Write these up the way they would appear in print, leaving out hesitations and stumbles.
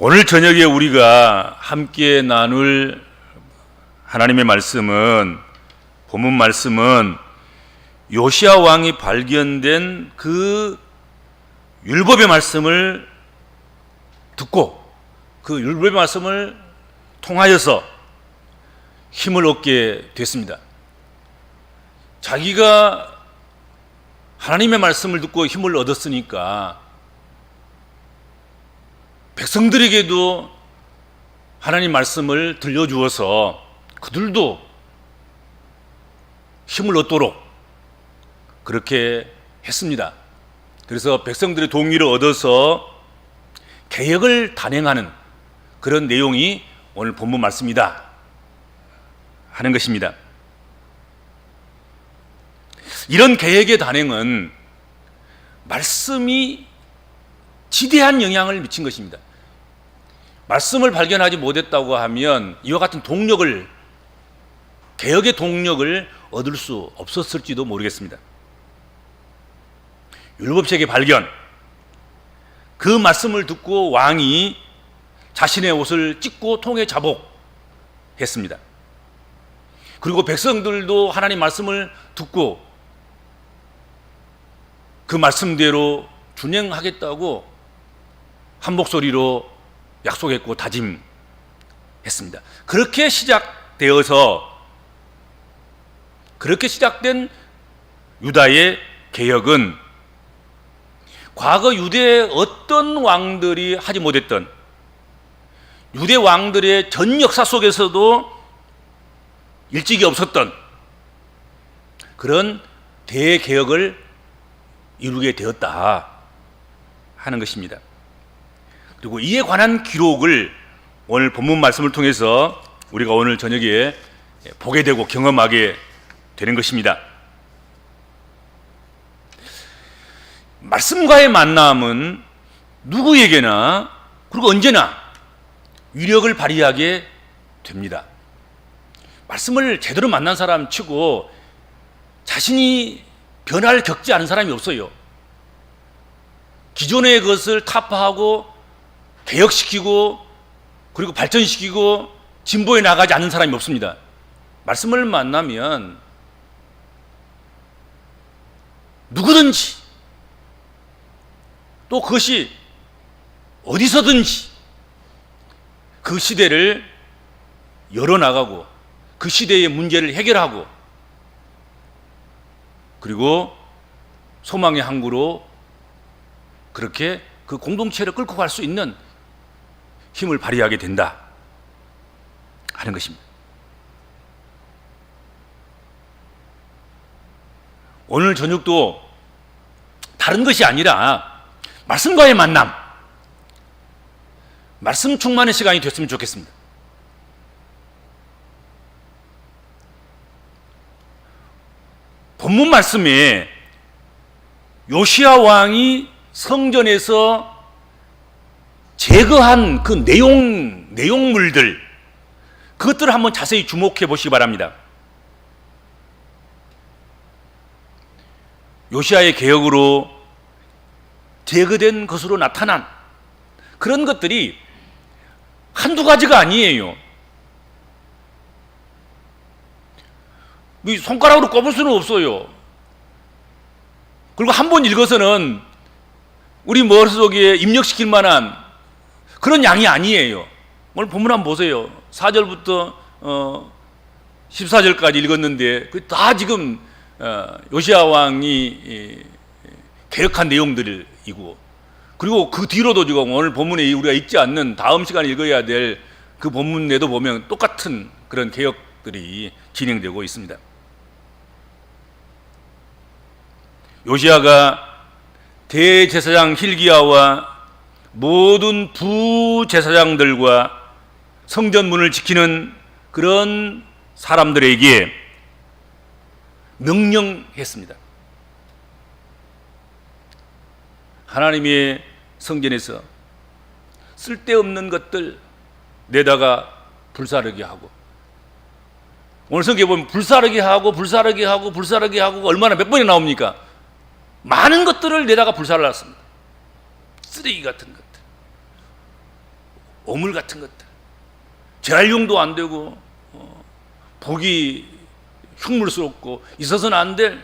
오늘 저녁에 우리가 함께 나눌 하나님의 말씀은, 본문 말씀은 요시야 왕이 발견된 그 율법의 말씀을 듣고 그 율법의 말씀을 통하여서 힘을 얻게 됐습니다. 자기가 하나님의 말씀을 듣고 힘을 얻었으니까 백성들에게도 하나님 말씀을 들려주어서 그들도 힘을 얻도록 그렇게 했습니다. 그래서 백성들의 동의를 얻어서 개혁을 단행하는 그런 내용이 오늘 본문 말씀이다 하는 것입니다. 이런 개혁의 단행은 말씀이 지대한 영향을 미친 것입니다. 말씀을 발견하지 못했다고 하면 이와 같은 동력을, 개혁의 동력을 얻을 수 없었을지도 모르겠습니다. 율법책의 발견, 그 말씀을 듣고 왕이 자신의 옷을 찢고 통에 자복했습니다. 그리고 백성들도 하나님 말씀을 듣고 그 말씀대로 준행하겠다고 한 목소리로 약속했고 다짐했습니다. 그렇게 시작된 유다의 개혁은 과거 유대의 어떤 왕들이 하지 못했던, 유대 왕들의 전 역사 속에서도 일찍이 없었던 그런 대개혁을 이루게 되었다 하는 것입니다. 그리고 이에 관한 기록을 오늘 본문 말씀을 통해서 우리가 오늘 저녁에 보게 되고 경험하게 되는 것입니다. 말씀과의 만남은 누구에게나 그리고 언제나 위력을 발휘하게 됩니다. 말씀을 제대로 만난 사람 치고 자신이 변화를 겪지 않은 사람이 없어요. 기존의 것을 타파하고 개혁시키고 그리고 발전시키고 진보해 나가지 않는 사람이 없습니다. 말씀을 만나면 누구든지 또 그것이 어디서든지 그 시대를 열어나가고 그 시대의 문제를 해결하고 그리고 소망의 항구로 그렇게 그 공동체를 끌고 갈 수 있는 힘을 발휘하게 된다 하는 것입니다. 오늘 저녁도 다른 것이 아니라 말씀과의 만남, 말씀 충만의 시간이 됐으면 좋겠습니다. 본문 말씀에 요시야 왕이 성전에서 제거한 그 내용물들, 그것들을 한번 자세히 주목해 보시기 바랍니다. 요시야의 개혁으로 제거된 것으로 나타난 그런 것들이 한두 가지가 아니에요. 손가락으로 꼽을 수는 없어요. 그리고 한 번 읽어서는 우리 머릿속에 입력시킬 만한 그런 양이 아니에요. 오늘 본문 한번 보세요. 4절부터 14절까지 읽었는데 그 다 지금 요시야 왕이 개혁한 내용들이고, 그리고 그 뒤로도 지금 오늘 본문에 우리가 읽지 않는 다음 시간에 읽어야 될 그 본문에도 보면 똑같은 그런 개혁들이 진행되고 있습니다. 요시야가 대제사장 hil기야와 모든 부제사장들과 성전문을 지키는 그런 사람들에게 명령했습니다. 하나님의 성전에서 쓸데없는 것들 내다가 불사르게 하고, 오늘 성경에 보면 불사르게 하고 얼마나 몇 번이 나옵니까? 많은 것들을 내다가 불사를 놨습니다. 쓰레기 같은 것들. 오물 같은 것들, 재활용도 안 되고 보기 흉물스럽고 있어서는 안 될,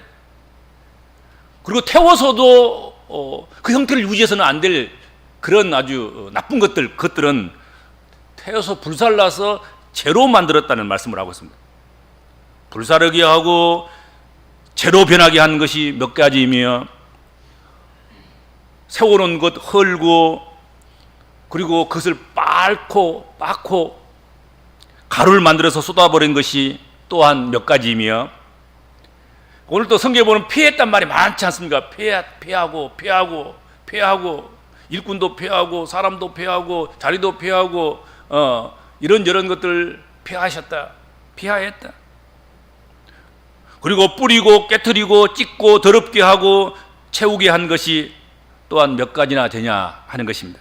그리고 태워서도 그 형태를 유지해서는 안 될 그런 아주 나쁜 것들, 그것들은 태워서 불살라서 재로 만들었다는 말씀을 하고 있습니다. 불사르게 하고 재로 변하게 한 것이 몇 가지이며, 세워놓은 것 헐고, 그리고 그것을 빻고 가루를 만들어서 쏟아버린 것이 또한 몇 가지이며, 오늘 또 성경에 보면 피했단 말이 많지 않습니까? 피하고 일꾼도 피하고 사람도 피하고 자리도 피하고 이런저런 것들 피하였다. 그리고 뿌리고 깨트리고 찢고 더럽게 하고 채우게 한 것이 또한 몇 가지나 되냐 하는 것입니다.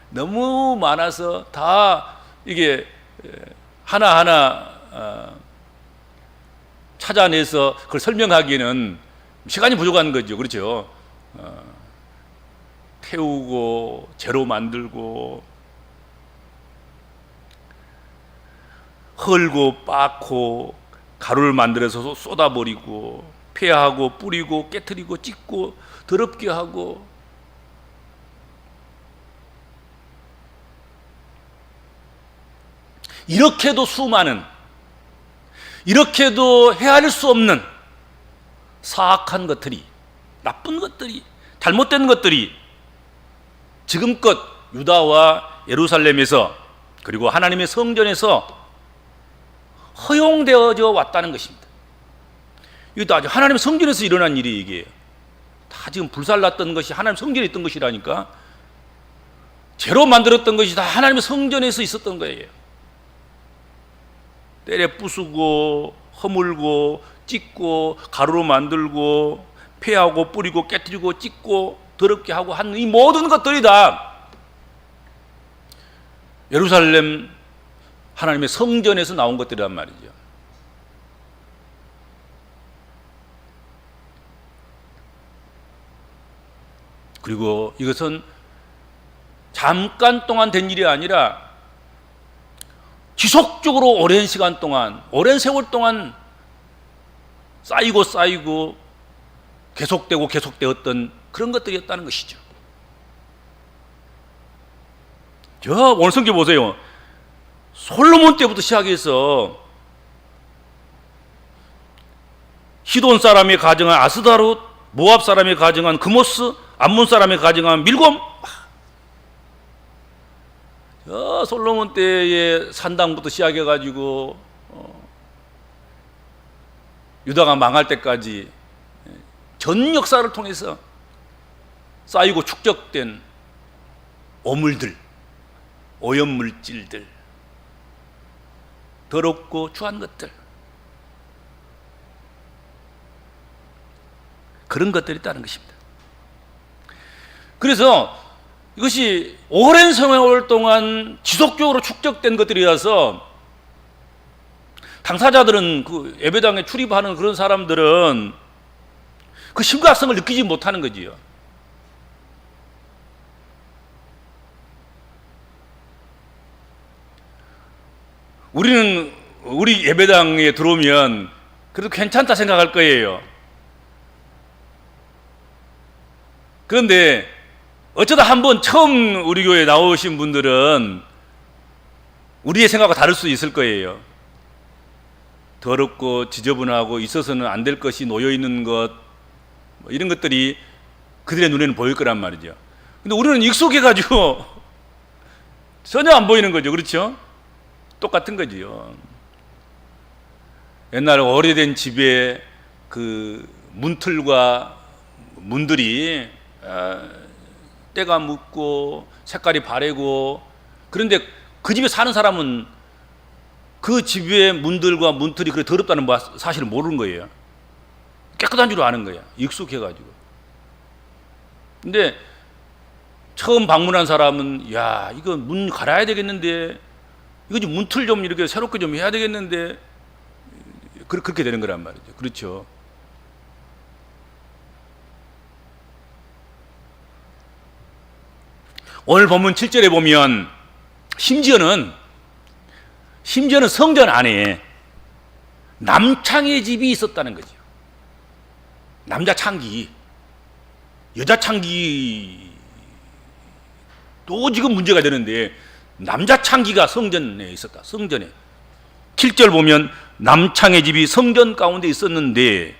너무 많아서 다 이게 하나하나 찾아내서 그걸 설명하기에는 시간이 부족한 거죠. 그렇죠? 태우고 재로 만들고 헐고 빻고 가루를 만들어서 쏟아버리고 폐하고 뿌리고 깨트리고 찢고 더럽게 하고, 이렇게도 수많은, 이렇게도 헤아릴 수 없는 사악한 것들이, 나쁜 것들이, 잘못된 것들이 지금껏 유다와 예루살렘에서, 그리고 하나님의 성전에서 허용되어져 왔다는 것입니다. 이것도 아주 하나님의 성전에서 일어난 일이 이게 다 지금 불살랐던 것이 하나님 성전에 있던 것이라니까. 재로 만들었던 것이 다 하나님의 성전에서 있었던 거예요. 때려 부수고 허물고 찢고 가루로 만들고 폐하고 뿌리고 깨뜨리고 찢고 더럽게 하고 한 이 모든 것들이 다 예루살렘 하나님의 성전에서 나온 것들이란 말이죠. 그리고 이것은 잠깐 동안 된 일이 아니라 지속적으로 오랜 시간 동안, 오랜 세월 동안 쌓이고 계속되었던 그런 것들이었다는 것이죠. 오늘 성경 보세요. 솔로몬 때부터 시작해서 시돈 사람이 가정한 아스다롯, 모압 사람이 가정한 그모스, 암몬 사람이 가정한 밀곰, 솔로몬 때의 산당부터 시작해가지고 유다가 망할 때까지 전 역사를 통해서 쌓이고 축적된 오물들, 오염물질들, 더럽고 추한 것들, 그런 것들이 있다는 것입니다. 그래서 이것이 오랜 세월 동안 지속적으로 축적된 것들이라서 당사자들은, 그 예배당에 출입하는 그런 사람들은 그 심각성을 느끼지 못하는 거지요. 우리는 우리 예배당에 들어오면 그래도 괜찮다 생각할 거예요. 그런데 어쩌다 한번 처음 우리 교회에 나오신 분들은 우리의 생각과 다를 수 있을 거예요. 더럽고 지저분하고 있어서는 안 될 것이 놓여 있는 것, 이런 것들이 그들의 눈에는 보일 거란 말이죠. 근데 우리는 익숙해가지고 전혀 안 보이는 거죠. 그렇죠? 똑같은 거지요. 옛날 오래된 집에 그 문틀과 문들이 때가 묻고 색깔이 바래고, 그런데 그 집에 사는 사람은 그 집의 문들과 문틀이 그렇게 더럽다는 사실을 모르는 거예요. 깨끗한 줄 아는 거야. 익숙해가지고. 근데 처음 방문한 사람은, 야, 이거 문 갈아야 되겠는데, 이거 좀 문틀 좀 이렇게 새롭게 좀 해야 되겠는데, 그렇게 되는 거란 말이죠. 그렇죠. 오늘 본문 7절에 보면 심지어는 성전 안에 남창의 집이 있었다는 거죠. 남자 창기, 여자 창기 또 지금 문제가 되는데 남자 창기가 성전에 있었다. 성전에 7절 보면 남창의 집이 성전 가운데 있었는데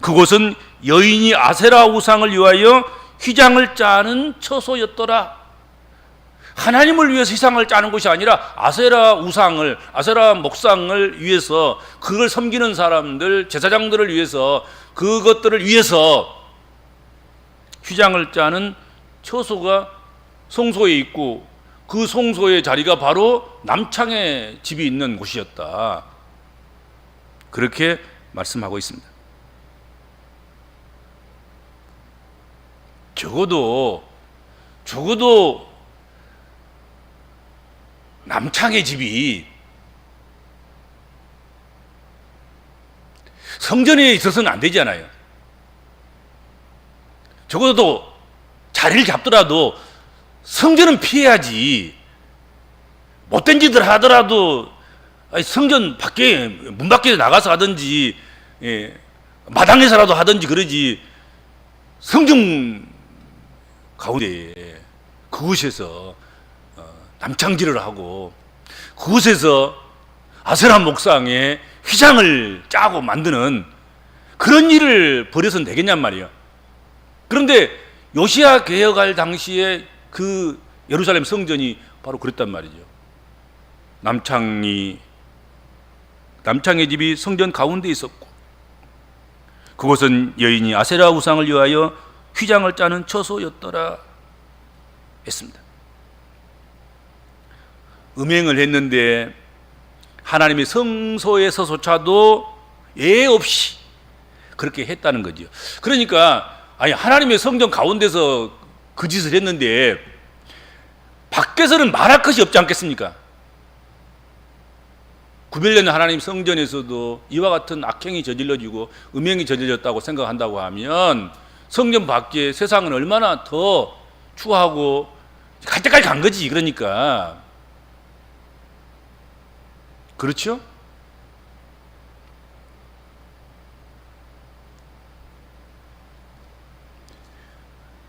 그곳은 여인이 아세라 우상을 위하여 휘장을 짜는 처소였더라. 하나님을 위해서 휘장을 짜는 것이 아니라 아세라 우상을, 아세라 목상을 위해서, 그걸 섬기는 사람들, 제사장들을 위해서, 그것들을 위해서 휘장을 짜는 처소가 성소에 있고 그 성소의 자리가 바로 남창의 집이 있는 곳이었다. 그렇게 말씀하고 있습니다. 적어도 남창의 집이 성전에 있어서는 안 되잖아요. 적어도 자리를 잡더라도 성전은 피해야지. 못된 짓을 하더라도 성전 밖에, 문 밖에 나가서 하든지, 마당에서라도 하든지 그러지. 성전 가운데 그곳에서 남창질을 하고 그곳에서 아세라 목상에 휘장을 짜고 만드는 그런 일을 벌여서는 되겠냔 말이에요. 그런데 요시야 개혁할 당시에 그 예루살렘 성전이 바로 그랬단 말이죠. 남창의 집이 성전 가운데 있었고 그곳은 여인이 아세라 우상을 위하여 휘장을 짜는 처소였더라 했습니다. 음행을 했는데 하나님의 성소에서조차도 예 없이 그렇게 했다는 거죠. 그러니까 하나님의 성전 가운데서 그 짓을 했는데 밖에서는 말할 것이 없지 않겠습니까? 구별된 하나님 성전에서도 이와 같은 악행이 저질러지고 음행이 저질렸다고 생각한다고 하면 성전 밖에 세상은 얼마나 더 추하고 갈 때까지 간 거지. 그러니까 그렇죠?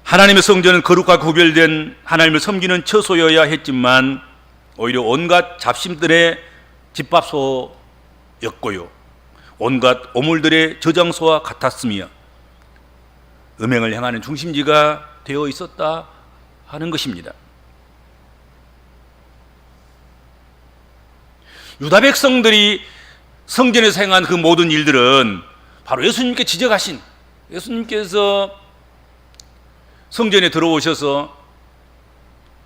하나님의 성전은 거룩하고 구별된 하나님을 섬기는 처소여야 했지만 오히려 온갖 잡심들의 집합소였고요, 온갖 오물들의 저장소와 같았으며 음행을 행하는 중심지가 되어 있었다 하는 것입니다. 유다 백성들이 성전에서 행한 그 모든 일들은 바로 예수님께 지적하신, 예수님께서 성전에 들어오셔서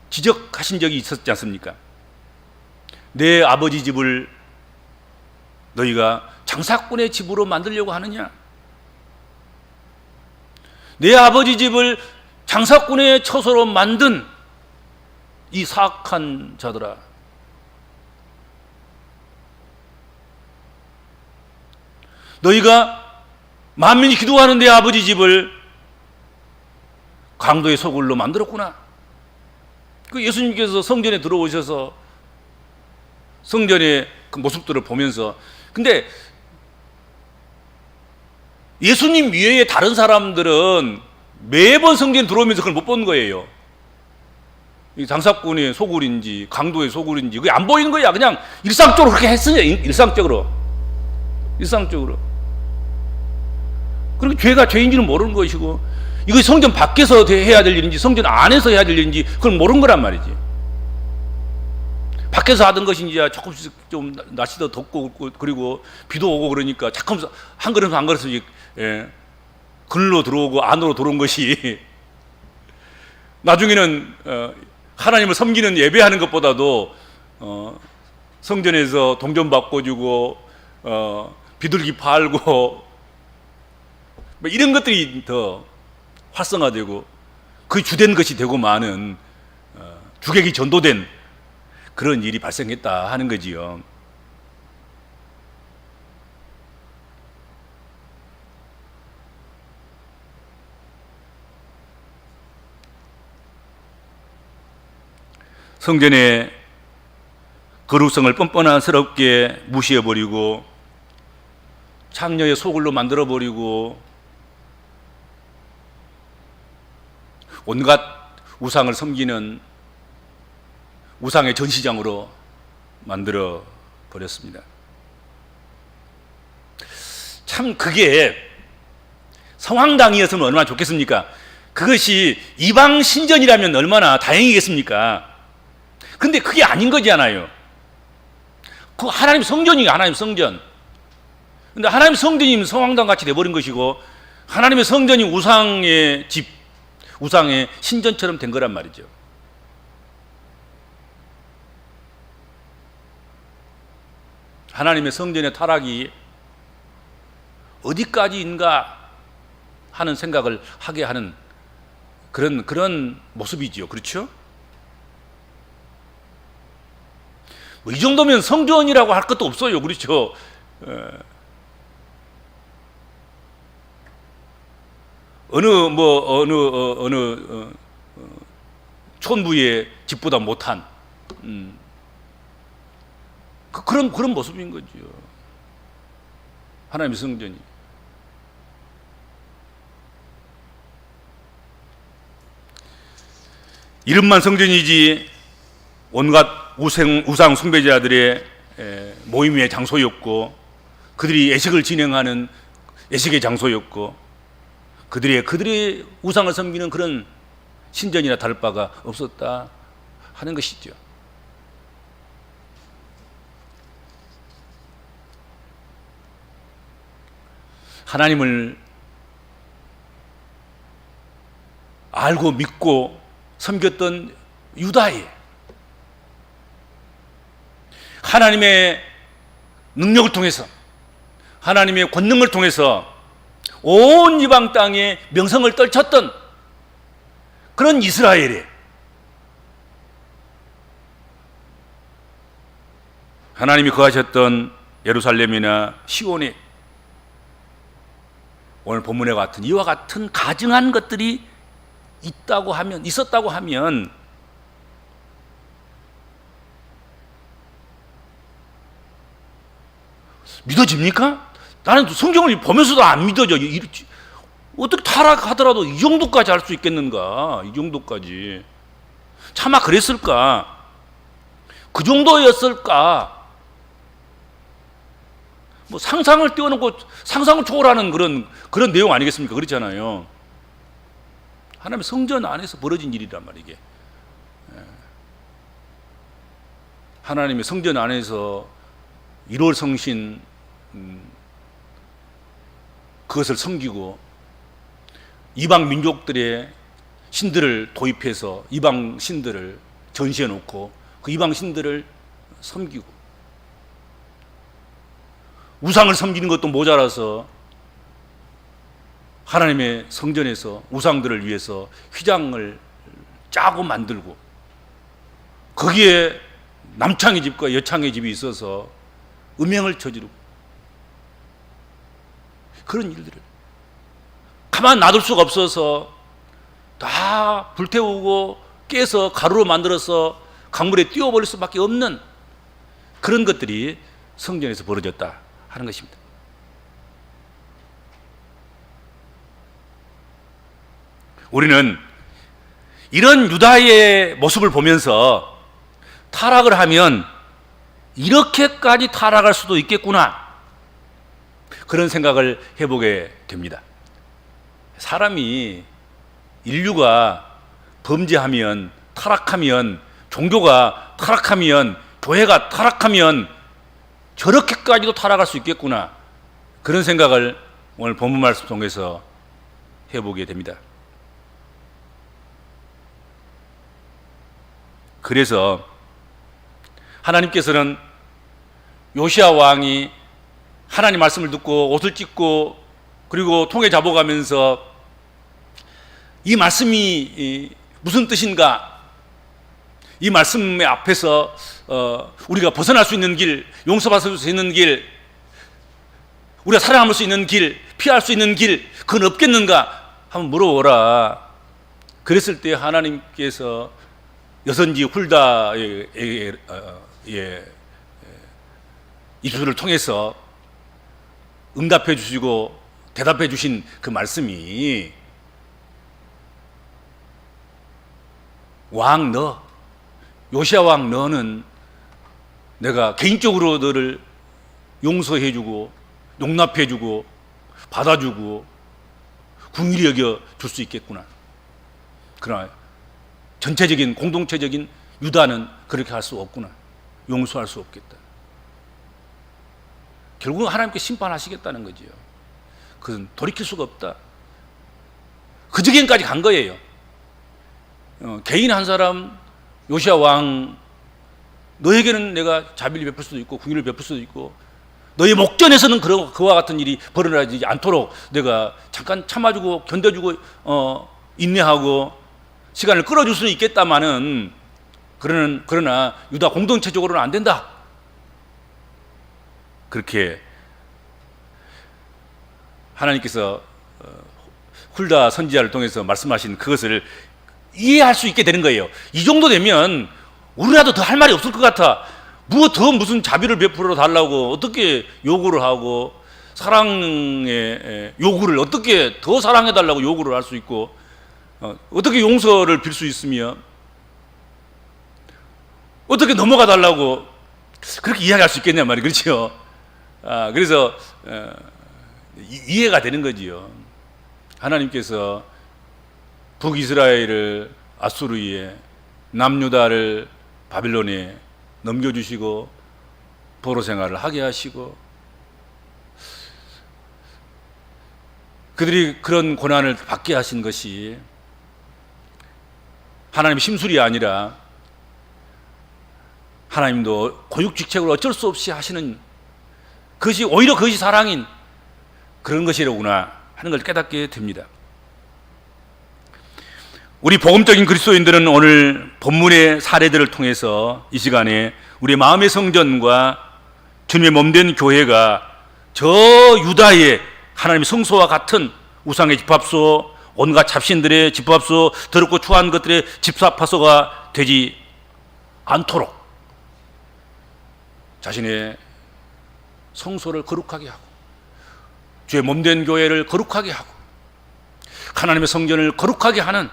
지적하신 적이 있었지 않습니까? 내 아버지 집을 너희가 장사꾼의 집으로 만들려고 하느냐? 내 아버지 집을 장사꾼의 처소로 만든 이 사악한 자들아, 너희가 만민이 기도하는 내 아버지 집을 강도의 소굴로 만들었구나. 그 예수님께서 성전에 들어오셔서 성전의 그 모습들을 보면서, 근데 예수님 외에 다른 사람들은 매번 성전에 들어오면서 그걸 못 본 거예요. 이 장사꾼의 소굴인지 강도의 소굴인지 그게 안 보이는 거야. 그냥 일상적으로 그렇게 했으냐. 일상적으로. 그리고 죄가 죄인지는 모르는 것이고, 이거 성전 밖에서 해야 될 일인지 성전 안에서 해야 될 일인지 그걸 모르는 거란 말이지. 밖에서 하던 것인지 조금씩 좀 날씨 더 덥고 그리고 비도 오고 그러니까 자꾸 한 걸음 한 걸음씩 글로 들어오고 안으로 들어온 것이 나중에는 하나님을 섬기는 예배하는 것보다도 성전에서 동전 바꿔주고 비둘기 팔고 뭐 이런 것들이 더 활성화되고 그 주된 것이 되고 많은 주객이 전도된 그런 일이 발생했다 하는 거지요. 성전에 거룩성을 뻔뻔스럽게 무시해버리고 창녀의 소굴로 만들어버리고 온갖 우상을 섬기는 우상의 전시장으로 만들어 버렸습니다. 참 그게 성황당이었으면 얼마나 좋겠습니까? 그것이 이방 신전이라면 얼마나 다행이겠습니까? 근데 그게 아닌 거잖아요. 그 하나님 성전이 하나님 성전. 근데 하나님 성전이 성황당 같이 돼버린 것이고 하나님의 성전이 우상의 집, 우상의 신전처럼 된 거란 말이죠. 하나님의 성전의 타락이 어디까지인가 하는 생각을 하게 하는 그런 모습이지요. 그렇죠? 뭐 이 정도면 성전이라고 할 것도 없어요. 그렇죠? 어느 촌부의 집보다 못한 그런 모습인 거죠. 하나님의 성전이. 이름만 성전이지 온갖 우상 숭배자들의 모임의 장소였고 그들이 예식을 진행하는 예식의 장소였고 그들의 우상을 섬기는 그런 신전이나 다를 바가 없었다 하는 것이죠. 하나님을 알고 믿고 섬겼던 유다에 하나님의 능력을 통해서 하나님의 권능을 통해서 온 이방 땅에 명성을 떨쳤던 그런 이스라엘에 하나님이 거하셨던 예루살렘이나 시온에 오늘 본문에 같은 이와 같은 가증한 것들이 있었다고 하면 믿어집니까? 나는 성경을 보면서도 안 믿어져. 어떻게 타락하더라도 이 정도까지 할 수 있겠는가? 이 정도까지. 차마 그랬을까? 그 정도였을까? 뭐 상상을 뛰어넘고 상상을 초월하는 그런 내용 아니겠습니까? 그렇잖아요. 하나님의 성전 안에서 벌어진 일이란 말이에요. 이게. 하나님의 성전 안에서 1월 성신 그것을 섬기고 이방 민족들의 신들을 도입해서 이방 신들을 전시해 놓고 그 이방 신들을 섬기고 우상을 섬기는 것도 모자라서 하나님의 성전에서 우상들을 위해서 휘장을 짜고 만들고 거기에 남창의 집과 여창의 집이 있어서 음행을 저지르고 그런 일들을 가만 놔둘 수가 없어서 다 불태우고 깨서 가루로 만들어서 강물에 띄워버릴 수밖에 없는 그런 것들이 성전에서 벌어졌다 하는 것입니다. 우리는 이런 유다의 모습을 보면서 타락을 하면 이렇게까지 타락할 수도 있겠구나 그런 생각을 해보게 됩니다. 사람이 인류가 범죄하면 타락하면 종교가 타락하면 교회가 타락하면 저렇게까지도 타락할 수 있겠구나 그런 생각을 오늘 본문 말씀 통해서 해보게 됩니다. 그래서 하나님께서는 요시야 왕이 하나님 말씀을 듣고 옷을 찢고 그리고 통에 잡아가면서 이 말씀이 무슨 뜻인가 이 말씀의 앞에서 우리가 벗어날 수 있는 길, 용서받을 수 있는 길, 우리가 살아남을 수 있는 길, 피할 수 있는 길 그건 없겠는가 한번 물어보라. 그랬을 때 하나님께서 여선지 훌다에게 입술을 통해서 응답해 주시고 대답해 주신 그 말씀이 왕 너, 요시야 왕 너는 내가 개인적으로 너를 용서해 주고 용납해 주고 받아주고 긍휼히 여겨 줄 수 있겠구나. 그러나 전체적인 공동체적인 유다는 그렇게 할 수 없구나. 용서할 수 없겠다. 결국은 하나님께 심판하시겠다는 거지요. 그건 돌이킬 수가 없다. 그 지경까지 간 거예요. 개인 한 사람 요시야 왕 너에게는 내가 자비를 베풀 수도 있고 긍휼을 베풀 수도 있고 너의 목전에서는 그와 같은 일이 벌어나지 않도록 내가 잠깐 참아주고 견뎌주고 인내하고 시간을 끌어줄 수는 있겠다마는 그러나 유다 공동체적으로는 안 된다. 그렇게 하나님께서 훌다 선지자를 통해서 말씀하신 그것을 이해할 수 있게 되는 거예요. 이 정도 되면 우리라도 더 할 말이 없을 것 같아. 무슨 자비를 베풀어 달라고 어떻게 요구를 하고 사랑의 요구를 어떻게 더 사랑해 달라고 요구를 할 수 있고 어떻게 용서를 빌 수 있으며 어떻게 넘어가 달라고 그렇게 이야기할 수 있겠냐 말이에요. 그렇죠? 그래서 이해가 되는 거지요. 하나님께서 북이스라엘을 아수르에, 남유다를 바빌론에 넘겨주시고 포로 생활을 하게 하시고 그들이 그런 고난을 받게 하신 것이 하나님의 심술이 아니라 하나님도 고육직책을 어쩔 수 없이 하시는 그것이 오히려 그것이 사랑인 그런 것이로구나 하는 걸 깨닫게 됩니다. 우리 복음적인 그리스도인들은 오늘 본문의 사례들을 통해서 이 시간에 우리의 마음의 성전과 주님의 몸된 교회가 저 유다의 하나님의 성소와 같은 우상의 집합소, 온갖 잡신들의 집합소, 더럽고 추한 것들의 집합소가 되지 않도록 자신의 성소를 거룩하게 하고 주의 몸된 교회를 거룩하게 하고 하나님의 성전을 거룩하게 하는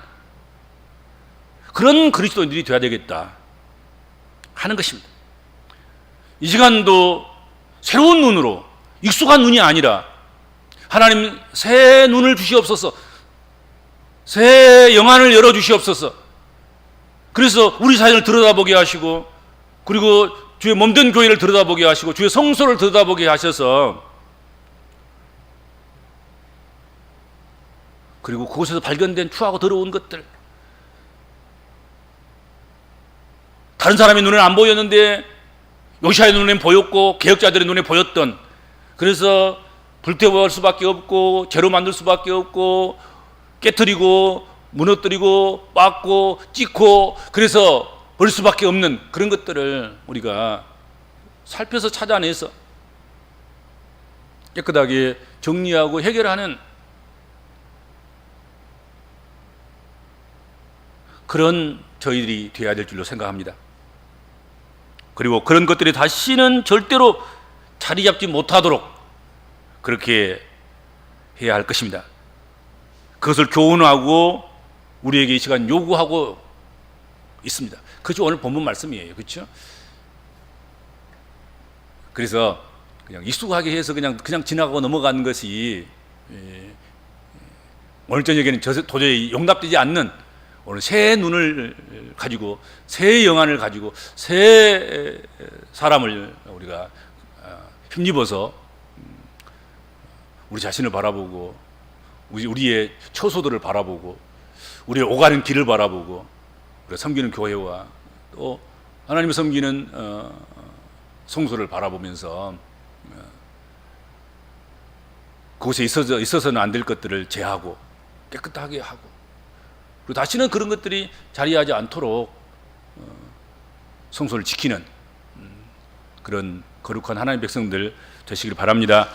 그런 그리스도인들이 되어야 되겠다 하는 것입니다. 이 시간도 새로운 눈으로 익숙한 눈이 아니라 하나님 새 눈을 주시옵소서, 새 영안을 열어주시옵소서. 그래서 우리 자신을 들여다보게 하시고 그리고 주의 몸된 교회를 들여다보게 하시고 주의 성소를 들여다보게 하셔서 그리고 그곳에서 발견된 추하고 더러운 것들 다른 사람의 눈에는 안 보였는데 요시야의 눈에는 보였고 개혁자들의 눈에 보였던 그래서 불태워할 수밖에 없고 죄로 만들 수밖에 없고 깨트리고 무너뜨리고 빻고 찢고 그래서 버릴 수밖에 없는 그런 것들을 우리가 살펴서 찾아내서 깨끗하게 정리하고 해결하는 그런 저희들이 되어야 될 줄로 생각합니다. 그리고 그런 것들이 다시는 절대로 자리 잡지 못하도록 그렇게 해야 할 것입니다. 그것을 교훈하고 우리에게 이 시간 요구하고 있습니다. 그것이 오늘 본문 말씀이에요. 그렇죠? 그래서 그냥 익숙하게 해서 그냥 지나가고 넘어가는 것이 오늘 저녁에는 도저히 용납되지 않는 오늘 새 눈을 가지고 새 영안을 가지고 새 사람을 우리가 힘입어서 우리 자신을 바라보고 우리의 처소들을 바라보고 우리의 오가는 길을 바라보고 우리가 섬기는 교회와 또 하나님을 섬기는 성소를 바라보면서 그곳에 있어서는 안 될 것들을 제하고 깨끗하게 하고 그리고 다시는 그런 것들이 자리하지 않도록 성소를 지키는 그런 거룩한 하나님의 백성들 되시길 바랍니다.